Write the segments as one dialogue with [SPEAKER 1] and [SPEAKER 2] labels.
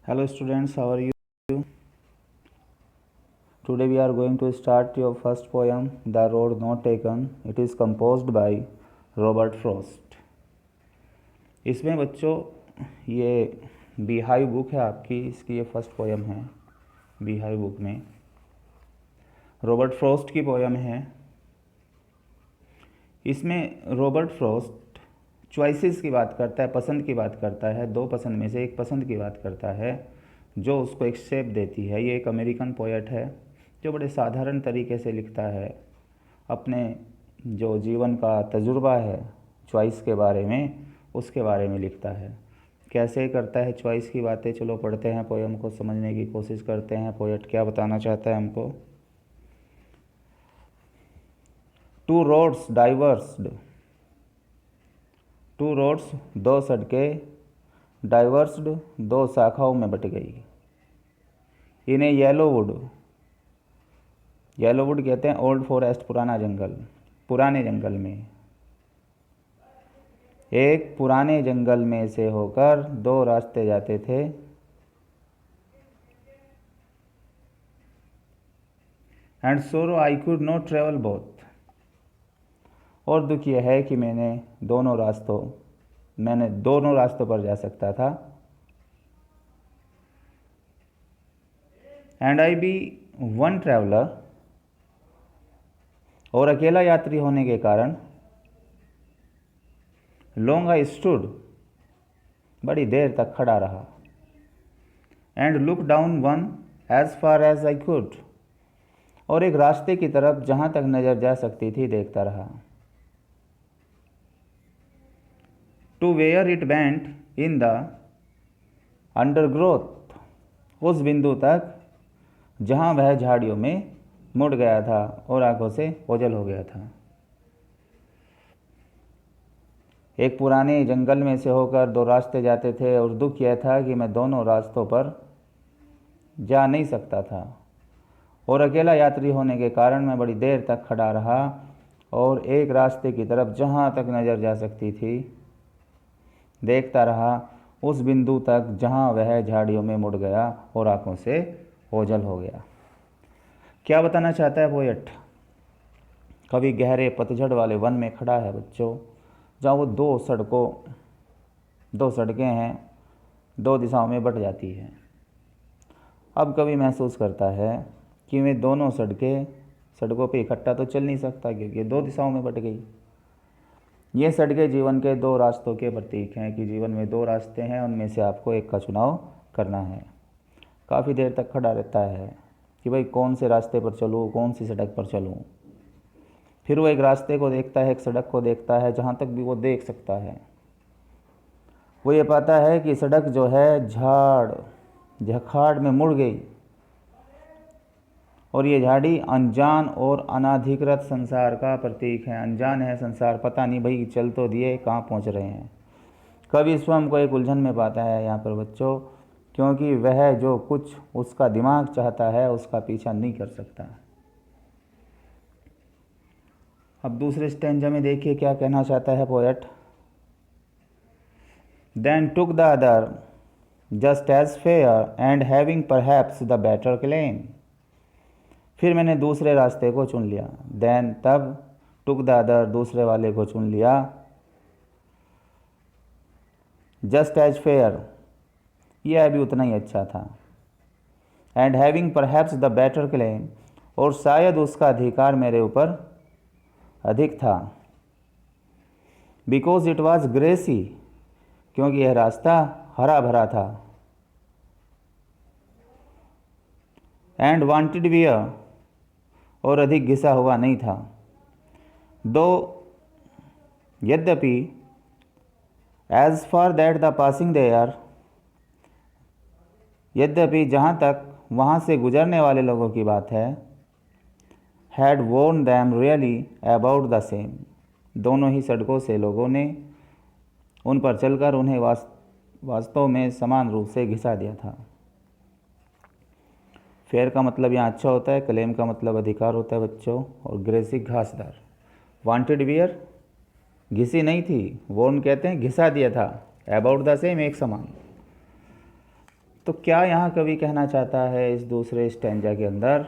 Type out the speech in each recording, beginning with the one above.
[SPEAKER 1] Hello students, how are you? Today we are going to start your first poem, The Road Not Taken. It is composed by Robert Frost. इसमें बच्चों ये beehive book है आपकी, इसकी ये first poem है। Beehive book में Robert Frost की पोएम है। इसमें रॉबर्ट फ्रॉस्ट चॉइसेस की बात करता है, पसंद की बात करता है। दो पसंद में से एक पसंद की बात करता है जो उसको एक शेप देती है। ये एक अमेरिकन पोएट है जो बड़े साधारण तरीके से लिखता है, अपने जो जीवन का तजुर्बा है चॉइस के बारे में, उसके बारे में लिखता है। कैसे करता है चॉइस की बातें, चलो पढ़ते हैं पोएम को, समझने की कोशिश करते हैं पोएट क्या बताना चाहता है हमको। Two roads diverged, two roads दो सड़कें, डाइवर्स्ड दो शाखाओं में बट गई। इन्हें येलोवुड, येलोवुड कहते हैं ओल्ड फॉरेस्ट, पुराना जंगल। पुराने जंगल में, एक पुराने जंगल में से होकर दो रास्ते जाते थे। एंड सोरो I could not travel both, और दुख यह है कि मैंने दोनों रास्तों पर जा सकता था। And I be one traveller, और अकेला यात्री होने के कारण लॉन्ग आई स्टूड, बड़ी देर तक खड़ा रहा। And look down one as far as I could, और एक रास्ते की तरफ जहाँ तक नज़र जा सकती थी देखता रहा। To where it went in the undergrowth, उस बिंदु तक जहाँ वह झाड़ियों में मुड़ गया था और आंखों से ओझल हो गया था। एक पुराने जंगल में से होकर दो रास्ते जाते थे और दुख यह था कि मैं दोनों रास्तों पर जा नहीं सकता था, और अकेला यात्री होने के कारण मैं बड़ी देर तक खड़ा रहा और एक रास्ते की तरफ जहाँ तक नज़र जा सकती थी देखता रहा, उस बिंदु तक जहाँ वह झाड़ियों में मुड़ गया और आंखों से ओझल हो गया। क्या बताना चाहता है पोएट? कभी गहरे पतझड़ वाले वन में खड़ा है बच्चों, जहाँ वो दो सड़कें हैं, दो दिशाओं में बट जाती है। अब कभी महसूस करता है कि मैं दोनों सड़कों पे इकट्ठा तो चल नहीं सकता क्योंकि दो दिशाओं में बट गई। ये सड़कें जीवन के दो रास्तों के प्रतीक हैं कि जीवन में दो रास्ते हैं, उनमें से आपको एक का चुनाव करना है। काफ़ी देर तक खड़ा रहता है कि भाई कौन से रास्ते पर चलूँ, कौन सी सड़क पर चलूँ। फिर वो एक रास्ते को देखता है, एक सड़क को देखता है, जहाँ तक भी वो देख सकता है। वो ये पाता है कि सड़क जो है झाड़ झखाड़ में मुड़ गई, और ये झाड़ी अनजान और अनाधिकृत संसार का प्रतीक है। अनजान है संसार, पता नहीं भाई चल तो दिए कहाँ पहुँच रहे हैं। कभी स्वयं को एक उलझन में पाता है यहाँ पर बच्चों, क्योंकि वह जो कुछ उसका दिमाग चाहता है उसका पीछा नहीं कर सकता। अब दूसरे स्टैंजा में देखिए क्या कहना चाहता है poet. Then took the other just as fair and having perhaps the better claim, फिर मैंने दूसरे रास्ते को चुन लिया। देन तब, टुक द अदर दूसरे वाले को चुन लिया, जस्ट एज फेयर यह भी उतना ही अच्छा था, and having perhaps the better claim और शायद उसका अधिकार मेरे ऊपर अधिक था। बिकॉज इट वॉज ग्रेसी, क्योंकि यह रास्ता हरा भरा था। एंड वांटेड वियर और अधिक घिसा हुआ नहीं था। दो यद्यपि as for that the passing there, यद्यपि जहाँ तक वहाँ से गुजरने वाले लोगों की बात है, had worn them really about the same, दोनों ही सड़कों से लोगों ने उन पर चलकर उन्हें वास्तव में समान रूप से घिसा दिया था। फेयर का मतलब यहाँ अच्छा होता है, क्लेम का मतलब अधिकार होता है बच्चों, और ग्रेसी घासदार। वांटेड वियर घिसी नहीं थी, वॉर्न कहते हैं घिसा दिया था, अबाउट द सेम एक समान। तो क्या यहाँ कवि कहना चाहता है इस दूसरे स्टैंजा के अंदर?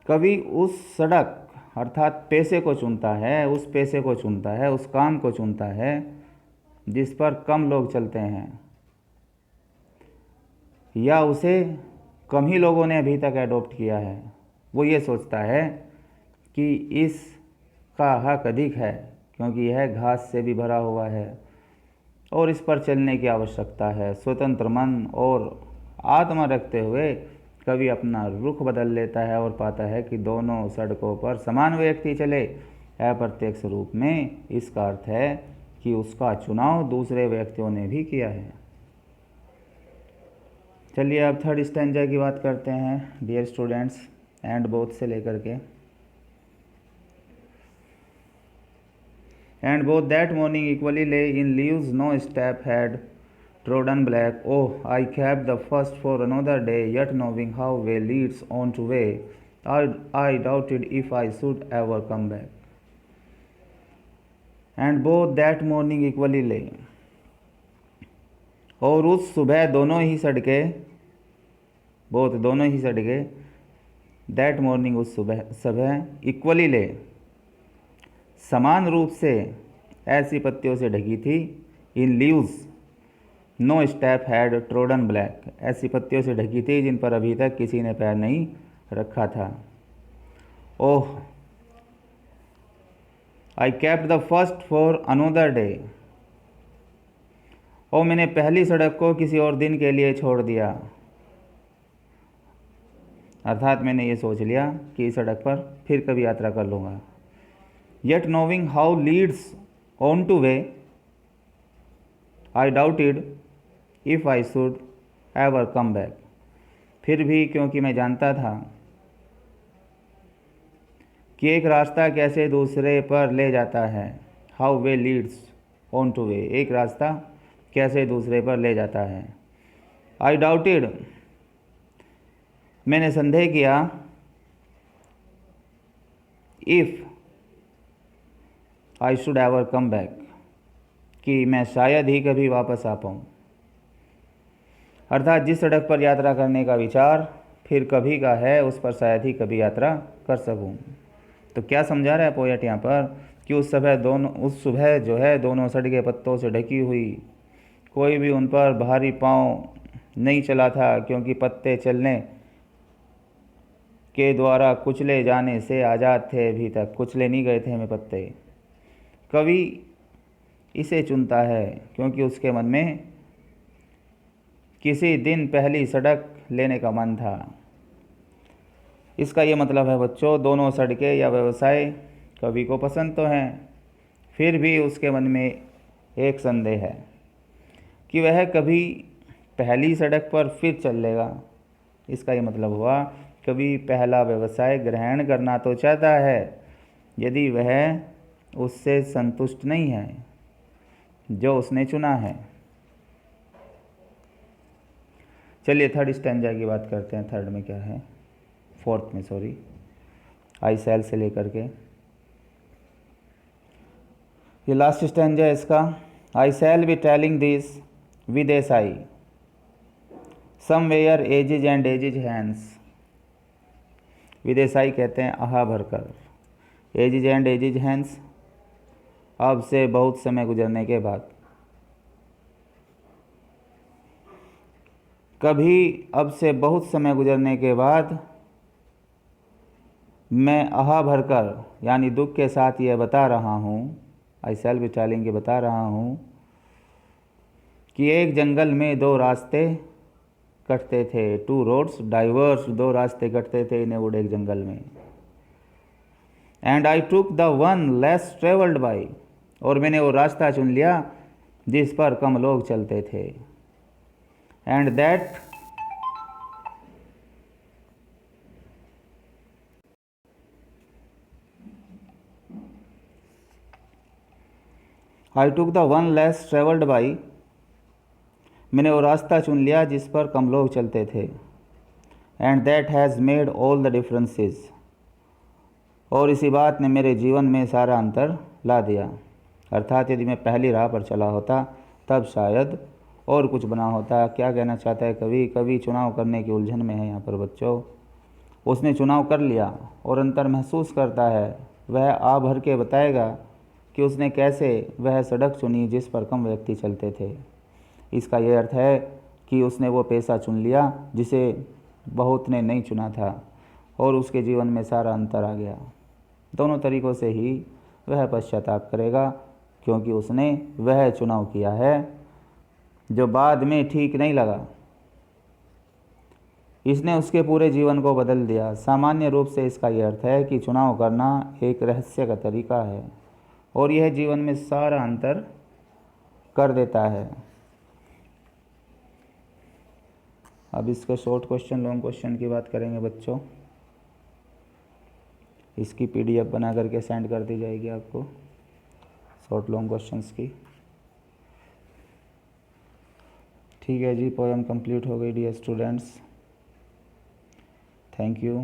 [SPEAKER 1] कवि उस सड़क अर्थात पेशे को चुनता है, उस पेशे को चुनता है, उस काम को चुनता है जिस पर कम लोग चलते हैं, या उसे कम ही लोगों ने अभी तक एडॉप्ट किया है। वो ये सोचता है कि इसका हक अधिक है क्योंकि यह घास से भी भरा हुआ है और इस पर चलने की आवश्यकता है। स्वतंत्र मन और आत्मा रखते हुए कवि अपना रुख बदल लेता है और पाता है कि दोनों सड़कों पर समान व्यक्ति चले। अप्रत्यक्ष रूप में इसका अर्थ है कि उसका चुनाव दूसरे व्यक्तियों ने भी किया है। चलिए अब थर्ड स्टैंजा की बात करते हैं। डियर स्टूडेंट्स, एंड बोथ से लेकर के and both that morning equally lay in leaves no step had trodden black. Oh, I kept the first for another day, yet knowing how way leads on to way, I doubted if I should ever come back. And both that morning equally lay. और उस सुबह दोनों ही सड़कें, both दोनों ही सड़कें, that morning उस सुबह equally ले, समान रूप से ऐसी पत्तियों से ढकी थी। In leaves no step had trodden black, ऐसी पत्तियों से ढकी थी जिन पर अभी तक किसी ने पैर नहीं रखा था। Oh, I kept the first for another day, और मैंने पहली सड़क को किसी और दिन के लिए छोड़ दिया। अर्थात मैंने ये सोच लिया कि इस सड़क पर फिर कभी यात्रा कर लूँगा। Yet नोविंग how Leeds on two way, I doubted if I should ever come back, फिर भी क्योंकि मैं जानता था कि एक रास्ता कैसे दूसरे पर ले जाता है। How way Leeds on two way, एक रास्ता कैसे दूसरे पर ले जाता है। आई डाउटेड, मैंने संदेह किया, if I should ever come back, कि मैं शायद ही कभी वापस आ पाऊँ। अर्थात जिस सड़क पर यात्रा करने का विचार फिर कभी का है, उस पर शायद ही कभी यात्रा कर सकूं। तो क्या समझा रहा है पोएट यहाँ पर कि उस सुबह जो है दोनों सड़कें पत्तों से ढकी हुई, कोई भी उन पर भारी पाँव नहीं चला था क्योंकि पत्ते चलने के द्वारा कुचले जाने से आज़ाद थे। अभी तक कुचले नहीं गए थे हमें पत्ते। कवि इसे चुनता है क्योंकि उसके मन में किसी दिन पहली सड़क लेने का मन था। इसका ये मतलब है बच्चों, दोनों सड़कें या व्यवसाय कवि को पसंद तो हैं, फिर भी उसके मन में एक संदेह है कि वह कभी पहली सड़क पर फिर चल लेगा। इसका ये मतलब हुआ कवि पहला व्यवसाय ग्रहण करना तो चाहता है, यदि वह उससे संतुष्ट नहीं है जो उसने चुना है। चलिए थर्ड स्टैंजा की बात करते हैं। थर्ड में क्या है, फोर्थ में सॉरी, आई सेल से लेकर के ये लास्ट स्टैंजा है इसका। I shall be telling this with a sigh, somewhere ages and ages hence. With a sigh कहते हैं आहा भरकर, एजिज एंड एजिज हैंड्स अब से बहुत समय गुजरने के बाद। कभी अब से बहुत समय गुजरने के बाद मैं आहा भरकर यानी दुख के साथ यह बता रहा हूँ, आई सेल बी टेलिंग, बता रहा हूँ कि एक जंगल में दो रास्ते कटते थे। टू रोड्स डाइवर्स, दो रास्ते कटते थे इन वुड एक जंगल में। And I took the one less travelled by, और मैंने वो रास्ता चुन लिया जिस पर कम लोग चलते थे। And that I took the one less travelled by, मैंने वो रास्ता चुन लिया जिस पर कम लोग चलते थे। And that has made all the differences, और इसी बात ने मेरे जीवन में सारा अंतर ला दिया। अर्थात यदि मैं पहली राह पर चला होता तब शायद और कुछ बना होता। क्या कहना चाहता है कवि? कवि चुनाव करने की उलझन में है यहाँ पर बच्चों। उसने चुनाव कर लिया और अंतर महसूस करता है। वह आ भर के बताएगा कि उसने कैसे वह सड़क चुनी जिस पर कम व्यक्ति चलते थे। इसका यह अर्थ है कि उसने वो पेशा चुन लिया जिसे बहुत ने नहीं चुना था और उसके जीवन में सारा अंतर आ गया। दोनों तरीक़ों से ही वह पश्चाताप करेगा, क्योंकि उसने वह चुनाव किया है जो बाद में ठीक नहीं लगा। इसने उसके पूरे जीवन को बदल दिया। सामान्य रूप से इसका यह अर्थ है कि चुनाव करना एक रहस्य का तरीका है और यह जीवन में सारा अंतर कर देता है। अब इसके शॉर्ट क्वेश्चन लॉन्ग क्वेश्चन की बात करेंगे बच्चों। इसकी पीडीएफ बना करके सेंड कर दी जाएगी आपको, शॉर्ट लॉन्ग क्वेश्चंस की। ठीक है जी, पोएम कंप्लीट हो गई डियर स्टूडेंट्स। Thank you.